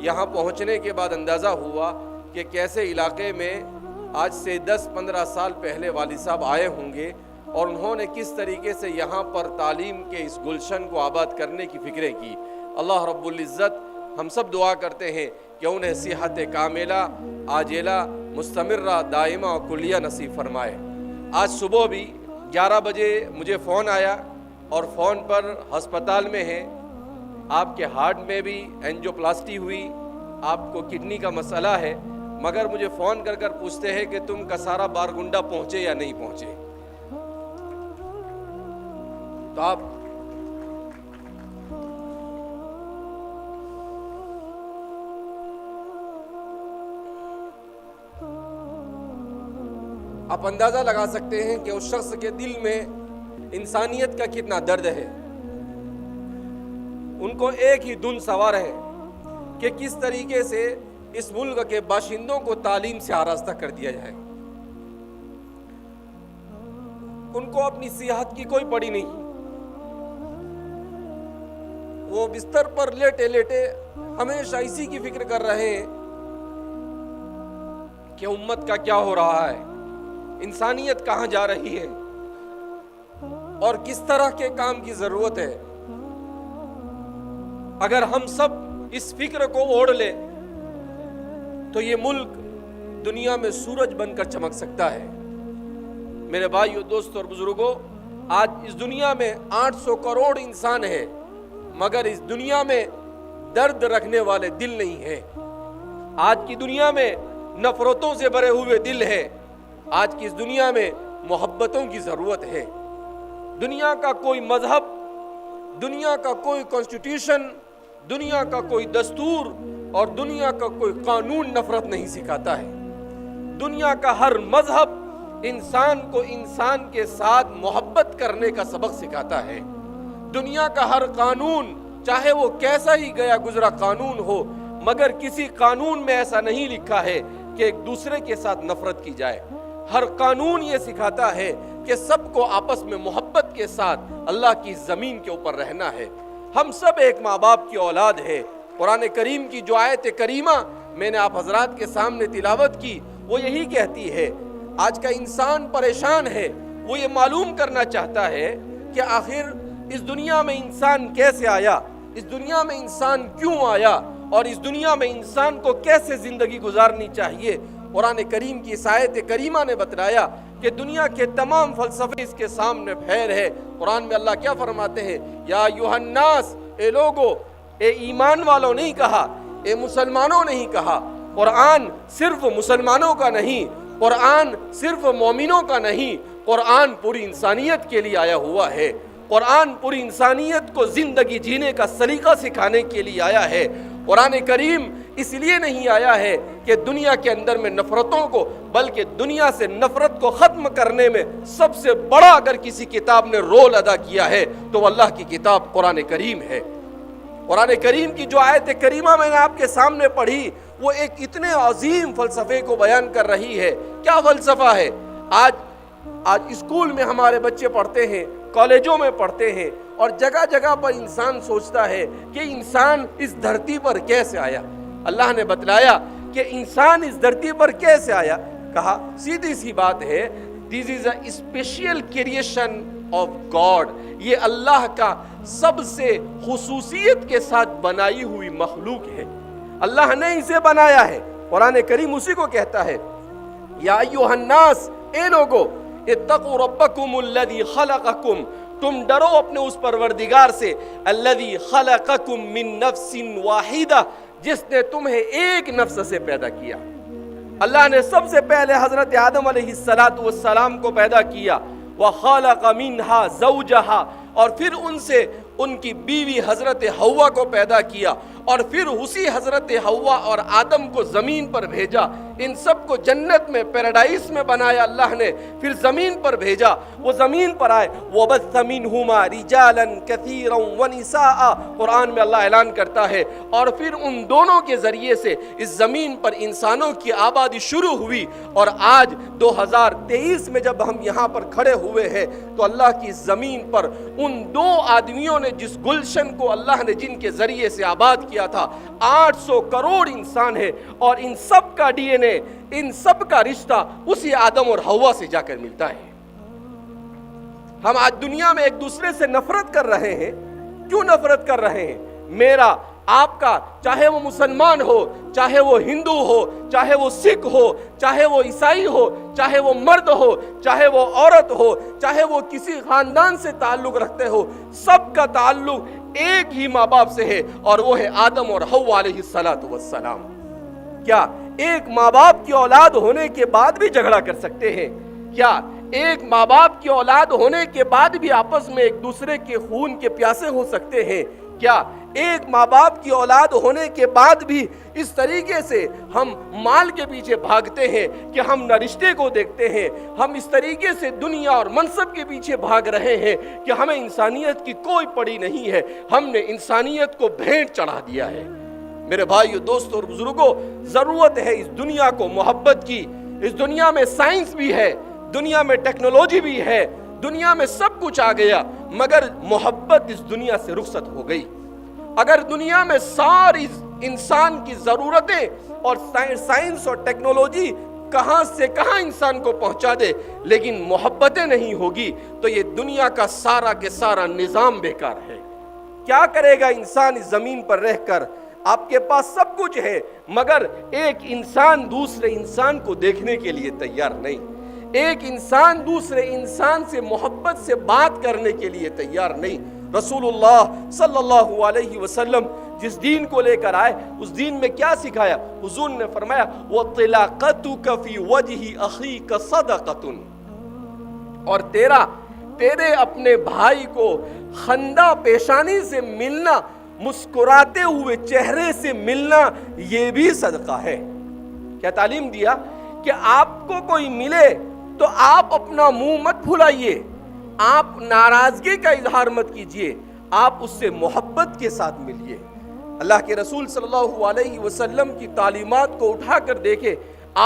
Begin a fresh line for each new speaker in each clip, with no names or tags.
یہاں پہنچنے کے بعد اندازہ ہوا کہ کیسے علاقے میں آج سے 10-15 سال پہلے والد صاحب آئے ہوں گے اور انہوں نے کس طریقے سے یہاں پر تعلیم کے اس گلشن کو آباد کرنے کی فکریں کی۔ اللہ رب العزت ہم سب دعا کرتے ہیں کہ انہیں صحت کاملہ، عاجلہ، مستمرہ، دائمہ و کلیہ نصیب فرمائے۔ آج صبح بھی 11 بجے مجھے فون آیا اور فون پر ہسپتال میں ہیں، آپ کے ہارٹ میں بھی اینجیوپلاسٹی ہوئی، آپ کو کڈنی کا مسئلہ ہے، مگر مجھے فون کر کر پوچھتے ہیں کہ تم کسارا بارگنڈا پہنچے یا نہیں پہنچے۔ تو آپ اندازہ لگا سکتے ہیں کہ اس شخص کے دل میں انسانیت کا کتنا درد ہے۔ ان کو ایک ہی دھن سوار ہے کہ کس طریقے سے اس ملک کے باشندوں کو تعلیم سے آراستہ کر دیا جائے۔ ان کو اپنی صحت کی کوئی پڑی نہیں، وہ بستر پر لیٹے لیٹے ہمیشہ اسی کی فکر کر رہے ہیں کہ امت کا کیا ہو رہا ہے، انسانیت کہاں جا رہی ہے اور کس طرح کے کام کی ضرورت ہے۔ اگر ہم سب اس فکر کو اوڑھ لیں تو یہ ملک دنیا میں سورج بن کر چمک سکتا ہے۔ میرے بھائیو، دوستو اور بزرگوں، آج اس دنیا میں 800 کروڑ انسان ہیں، مگر اس دنیا میں درد رکھنے والے دل نہیں ہیں۔ آج کی دنیا میں نفرتوں سے بھرے ہوئے دل ہیں۔ آج کی اس دنیا میں محبتوں کی ضرورت ہے۔ دنیا کا کوئی مذہب، دنیا کا کوئی کانسٹیٹیوشن، دنیا کا کوئی دستور اور دنیا کا کوئی قانون نفرت نہیں سکھاتا ہے۔ دنیا کا ہر مذہب انسان کو انسان کے ساتھ محبت کرنے کا سبق سکھاتا ہے۔ دنیا کا ہر قانون، چاہے وہ کیسا ہی گیا گزرا قانون ہو، مگر کسی قانون میں ایسا نہیں لکھا ہے کہ ایک دوسرے کے ساتھ نفرت کی جائے۔ ہر قانون یہ سکھاتا ہے کہ سب کو آپس میں محبت کے ساتھ اللہ کی زمین کے اوپر رہنا ہے۔ ہم سب ایک ماں باپ کی اولاد ہے۔ قرآن کریم کی جو آیت کریمہ میں نے آپ حضرات کے سامنے تلاوت کی، وہ یہی کہتی ہے۔ آج کا انسان پریشان ہے، وہ یہ معلوم کرنا چاہتا ہے کہ آخر اس دنیا میں انسان کیسے آیا، اس دنیا میں انسان کیوں آیا اور اس دنیا میں انسان کو کیسے زندگی گزارنی چاہیے۔ قرآن کریم کی اس آیت کریمہ نے بتلایا کہ دنیا کے تمام فلسفے اس کے سامنے پھیر ہے۔ قرآن میں اللہ کیا فرماتے ہیں؟ یا ایھا الناس، اے لوگو، اے ایمان والوں نہیں کہا، اے مسلمانوں نہیں کہا۔ قرآن صرف مسلمانوں کا نہیں، قرآن صرف مومنوں کا نہیں، قرآن پوری انسانیت کے لیے آیا ہوا ہے۔ قرآن پوری انسانیت کو زندگی جینے کا سلیقہ سکھانے کے لیے آیا ہے۔ قرآن کریم اس لیے نہیں آیا ہے کہ دنیا کے اندر میں نفرتوں کو، بلکہ دنیا سے نفرت کو ختم کرنے میں سب سے بڑا اگر کسی کتاب نے رول ادا کیا ہے تو وہ اللہ کی کتاب قرآن کریم ہے۔ قرآن کریم کی جو آیت کریمہ میں نے آپ کے سامنے پڑھی، وہ ایک اتنے عظیم فلسفے کو بیان کر رہی ہے۔ کیا فلسفہ ہے؟ آج اسکول میں ہمارے بچے پڑھتے ہیں، کالجوں میں پڑھتے ہیں، اور جگہ جگہ پر انسان سوچتا ہے کہ انسان اس دھرتی پر کیسے آیا۔ اللہ نے بتلایا کہ انسان اس دھرتی پر کیسے آیا۔ کہا سیدھی سی بات ہے، this is a special creation of God، یہ اللہ کا سب سے خصوصیت کے ساتھ بنائی ہوئی مخلوق ہے۔ اللہ نے اسے بنایا ہے۔ قرآن کریم اسی کو کہتا ہے، یا ایھا الناس، اے لوگو، اتقوا ربکم الذی خلقکم، تم ڈرو اپنے اس پروردگار سے، الذی خلقکم من نفس واحدہ، جس نے تمہیں ایک نفس سے پیدا کیا۔ اللہ نے سب سے پہلے حضرت آدم علیہ السلام کو پیدا کیا، وخلق منہا زوجہا، اور پھر ان سے ان کی بیوی حضرت حوا کو پیدا کیا، اور پھر اسی حضرت حوا اور آدم کو زمین پر بھیجا۔ ان سب کو جنت میں پیراڈائز میں بنایا اللہ نے، پھر زمین پر بھیجا، وہ زمین پر آئے، وَبَثَّ مِنْهُمَا رِجَالًا كَثِيرًا وَنِسَاءً، قرآن میں اللہ اعلان کرتا ہے، اور پھر ان دونوں کے ذریعے سے اس زمین پر انسانوں کی آبادی شروع ہوئی، اور آج 2023 میں جب ہم یہاں پر کھڑے ہوئے ہیں تو اللہ کی زمین پر ان دو آدمیوں نے جس گلشن کو اللہ نے جن کے ذریعے سے آباد کیا تھا، 800 کروڑ انسان ہے، اور ان سب کا ڈی این اے، ان سب کا رشتہ اسی آدم اور حوا سے جا کر ملتا ہے۔ ہم آج دنیا میں ایک دوسرے سے نفرت کر رہے ہیں، کیوں نفرت کر رہے ہیں؟ میرا، آپ کا، چاہے وہ مسلمان ہو، چاہے وہ ہندو ہو، چاہے وہ سکھ ہو، چاہے وہ عیسائی ہو، چاہے وہ مرد ہو، چاہے وہ عورت ہو، چاہے وہ کسی خاندان سے تعلق رکھتے ہو، سب کا تعلق ایک ہی ماں باپ سے ہے، اور وہ ہے آدم اور حوا علیہ السلام۔ کیا ایک ماں باپ کی اولاد ہونے کے بعد بھی جھگڑا کر سکتے ہیں؟ کیا ایک ماں باپ کی اولاد ہونے کے بعد بھی آپس میں ایک دوسرے کے خون کے پیاسے ہو سکتے ہیں؟ کیا ایک ماں باپ کی اولاد ہونے کے بعد بھی اس طریقے سے ہم مال کے پیچھے بھاگتے ہیں کہ ہم نہ رشتے کو دیکھتے ہیں، ہم اس طریقے سے دنیا اور منصب کے پیچھے بھاگ رہے ہیں کہ ہمیں انسانیت کی کوئی پڑی نہیں ہے، ہم نے انسانیت کو بھینٹ چڑھا دیا ہے؟ میرے بھائیو، دوستو اور بزرگوں، ضرورت ہے اس دنیا کو محبت کی۔ اس دنیا میں سائنس بھی ہے، دنیا میں ٹیکنالوجی بھی ہے، دنیا میں سب کچھ آ گیا، مگر محبت اس دنیا سے رخصت ہو گئی۔ اگر دنیا میں ساری انسان کی ضرورتیں اور سائنس اور ٹیکنالوجی کہاں سے کہاں انسان کو پہنچا دے، لیکن محبتیں نہیں ہوگی تو یہ دنیا کا سارا کے سارا نظام بیکار ہے۔ کیا کرے گا انسان اس زمین پر رہ کر؟ آپ کے پاس سب کچھ ہے، مگر ایک انسان دوسرے انسان کو دیکھنے کے لیے تیار نہیں، ایک انسان دوسرے انسان سے محبت سے بات کرنے کے لیے تیار نہیں۔ رسول اللہ صلی اللہ علیہ وسلم جس دین کو لے کر آئے، اس دین میں کیا سکھایا؟ حضور نے فرمایا وَطِلَاقَتُكَ فِي وَجْهِ أَخِيكَ صَدَقَةٌ، اور تیرے اپنے بھائی کو خندہ پیشانی سے ملنا، مسکراتے ہوئے چہرے سے ملنا، یہ بھی صدقہ ہے۔ کیا تعلیم دیا کہ آپ کو کوئی ملے تو آپ اپنا منہ مت پھلائیے، آپ ناراضگی کا اظہار مت کیجئے، آپ اس سے محبت کے ساتھ ملیے۔ اللہ کے رسول صلی اللہ علیہ وسلم کی تعلیمات کو اٹھا کر دیکھے،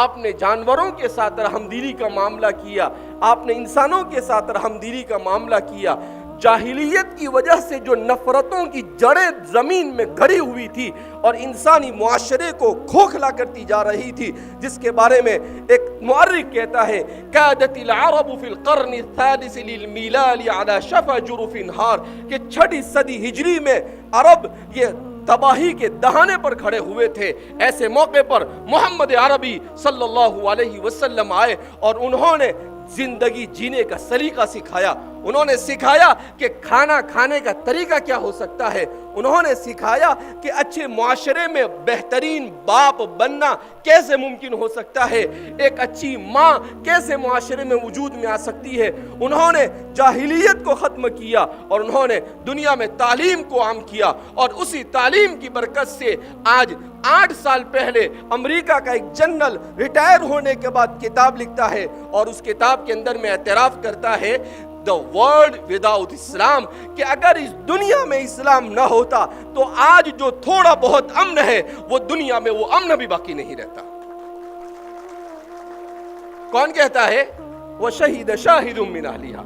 آپ نے جانوروں کے ساتھ رحمدلی کا معاملہ کیا، آپ نے انسانوں کے ساتھ رحمدلی کا معاملہ کیا۔ جاہلیت کی وجہ سے جو نفرتوں کی جڑیں زمین میں گھڑی ہوئی تھی اور انسانی معاشرے کو کھوکھلا کرتی جا رہی تھی، جس کے بارے میں ایک مورخ کہتا ہے کادت العرب فی القرن الثالث للمیلاد علی شفا جرف نہار، کہ 6 صدی ہجری میں عرب یہ تباہی کے دہانے پر کھڑے ہوئے تھے۔ ایسے موقع پر محمد عربی صلی اللہ علیہ وسلم آئے اور انہوں نے زندگی جینے کا سلیقہ سکھایا، انہوں نے سکھایا کہ کھانا کھانے کا طریقہ کیا ہو سکتا ہے، انہوں نے سکھایا کہ اچھے معاشرے میں بہترین باپ بننا کیسے ممکن ہو سکتا ہے، ایک اچھی ماں کیسے معاشرے میں وجود میں آ سکتی ہے۔ انہوں نے جاہلیت کو ختم کیا اور انہوں نے دنیا میں تعلیم کو عام کیا، اور اسی تعلیم کی برکت سے آج 8 سال پہلے امریکہ کا ایک جنرل ریٹائر ہونے کے بعد کتاب لکھتا ہے، اور اس کتاب کے اندر میں اعتراف کرتا ہے The world without Islam، کہ اگر اس دنیا میں اسلام نہ ہوتا تو آج جو تھوڑا بہت امن ہے وہ دنیا میں وہ امن بھی باقی نہیں رہتا۔ کون کہتا ہے؟ وہ شہید شاہد من اہلہا،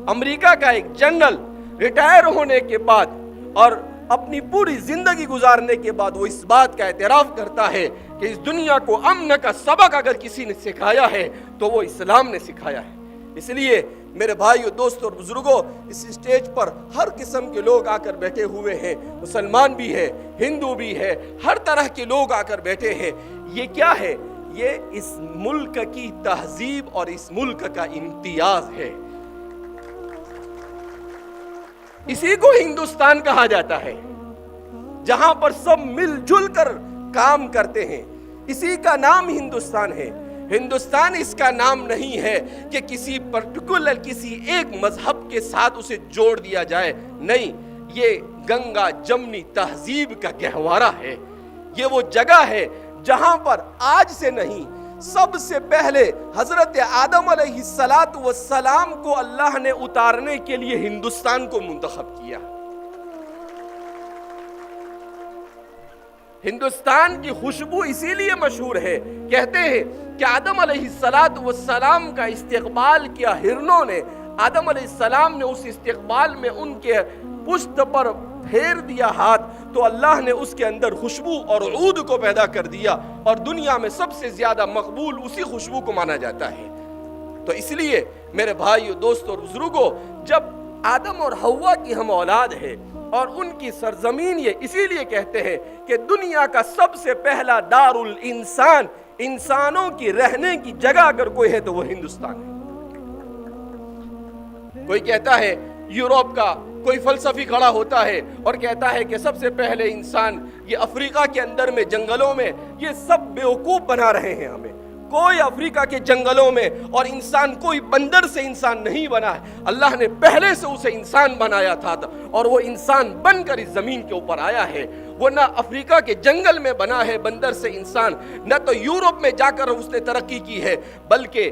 امریکہ کا ایک جنرل ریٹائر ہونے کے بعد اور اپنی پوری زندگی گزارنے کے بعد وہ اس بات کا اعتراف کرتا ہے کہ اس دنیا کو امن کا سبق اگر کسی نے سکھایا ہے تو وہ اسلام نے سکھایا ہے۔ اس لیے میرے بھائیو، دوستو اور بزرگوں، اس اسٹیج پر ہر قسم کے لوگ آ کر بیٹھے ہوئے ہیں، مسلمان بھی ہے، ہندو بھی ہے، ہر طرح کے لوگ آ کر بیٹھے ہیں۔ یہ کیا ہے؟ یہ اس ملک کی تہذیب اور اس ملک کا امتیاز ہے۔ اسی کو ہندوستان کہا جاتا ہے، جہاں پر سب مل جل کر کام کرتے ہیں، اسی کا نام ہندوستان ہے۔ ہندوستان اس کا نام نہیں ہے کہ کسی پرٹیکولر کسی ایک مذہب کے ساتھ اسے جوڑ دیا جائے، نہیں، یہ گنگا جمنی تہذیب کا گہوارہ ہے۔ یہ وہ جگہ ہے جہاں پر آج سے نہیں سب سے پہلے حضرت آدم علیہ السلام کو اللہ نے اتارنے کے لیے ہندوستان کو منتخب کیا۔ ہندوستان کی خوشبو اسی لیے مشہور ہے، کہتے ہیں کہ آدم علیہ السلام کا استقبال کیا ہرنوں نے، آدم علیہ السلام نے اس استقبال میں ان کے پشت پر پھیر دیا ہاتھ تو اللہ نے اس کے اندر خوشبو اور عود کو پیدا کر دیا، اور دنیا میں سب سے زیادہ مقبول اسی خوشبو کو مانا جاتا ہے۔ تو اس لیے میرے بھائیو، دوستو اور بزرگوں، جب آدم اور حوا کی ہم اولاد ہیں اور ان کی سرزمین یہ اسی لیے کہتے ہیں کہ دنیا کا سب سے پہلا دار الانسان، انسانوں کی رہنے کی جگہ اگر کوئی ہے تو وہ ہندوستان ہے۔ کوئی کہتا ہے یورپ کا کوئی فلسفی کھڑا ہوتا ہے اور کہتا ہے کہ سب سے پہلے انسان یہ افریقہ کے اندر میں جنگلوں میں، یہ سب بیوقوف بنا رہے ہیں ہمیں۔ کوئی افریقہ کے جنگلوں میں اور انسان کوئی بندر سے انسان نہیں بنا ہے، اللہ نے پہلے سے اسے انسان بنایا تھا اور وہ انسان بن کر اس زمین کے اوپر آیا ہے۔ وہ نہ افریقہ کے جنگل میں بنا ہے بندر سے انسان، نہ تو یورپ میں جا کر اس نے ترقی کی ہے، بلکہ